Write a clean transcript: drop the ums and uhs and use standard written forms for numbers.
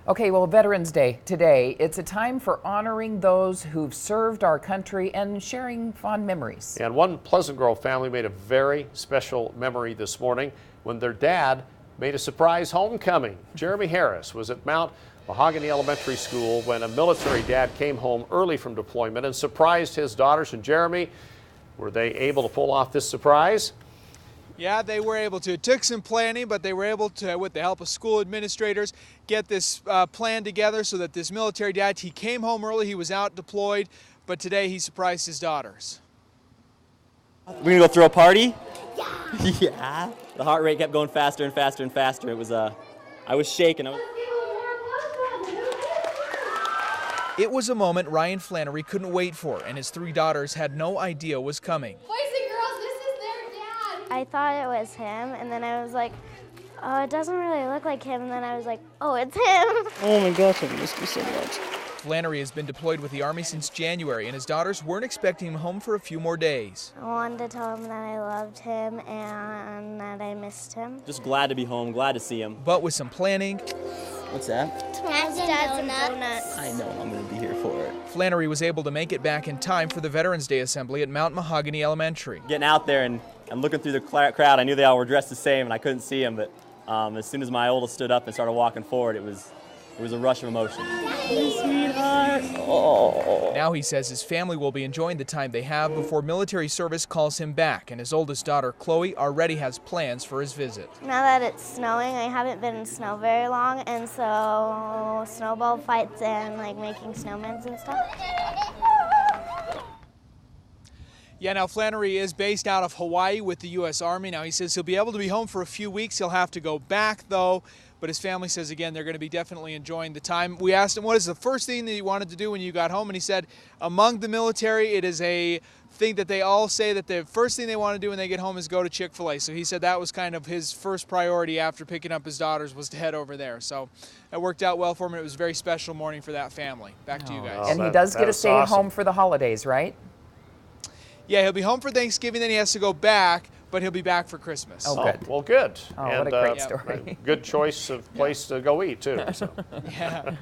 Okay, well, Veterans Day today, it's a time for honoring those who've served our country and sharing fond memories. And one Pleasant Grove family made a very special memory this morning when their dad made a surprise homecoming. Jeremy Harris was at Mount Mahogany Elementary School when a military dad came home early from deployment and surprised his daughters. And Jeremy, were they able to pull off this surprise? Yeah, they were able to. It took some planning, but they were able to, with the help of school administrators, get this plan together so that this military dad, he came home early, he was out deployed, but today he surprised his daughters. We're gonna go throw a party? Yeah. Yeah. The heart rate kept going faster and faster and faster. It was, I was shaking. It was a moment Ryan Flannery couldn't wait for, and his three daughters had no idea was coming. Boys and girls, this is their dad. I thought it was him, and then I was like, oh, it doesn't really look like him, and then I was like, oh, it's him. Oh my gosh, I missed you so much. Flannery has been deployed with the Army since January, and his daughters weren't expecting him home for a few more days. I wanted to tell him that I loved him and that I missed him. Just glad to be home, glad to see him. But with some planning, What's that? Donuts. I know I'm gonna be here for it. Flannery was able to make it back in time for the Veterans Day assembly at Mount Mahogany Elementary. Getting out there and looking through the crowd, I knew they all were dressed the same and I couldn't see them, but as soon as my oldest stood up and started walking forward, it was a rush of emotion. Sweetheart. Oh. Now he says his family will be enjoying the time they have before military service calls him back, and his oldest daughter, Chloe, already has plans for his visit. Now that it's snowing, I haven't been in snow very long, and so snowball fights and like making snowmen and stuff. Yeah, now Flannery is based out of Hawaii with the U.S. Army. Now he says he'll be able to be home for a few weeks. He'll have to go back though, but his family says again they're going to be definitely enjoying the time. We asked him what is the first thing that you wanted to do when you got home, and he said among the military it is a thing that they all say that the first thing they want to do when they get home is go to Chick-fil-A. So he said that was kind of his first priority after picking up his daughters was to head over there. So that worked out well for him. It was a very special morning for that family. Back to you guys. And he does get to stay home for the holidays, right? Yeah, he'll be home for Thanksgiving, then he has to go back, but he'll be back for Christmas. Oh, good. Well, good. Oh, what a great story. Good choice of place to go eat, too. So. Yeah.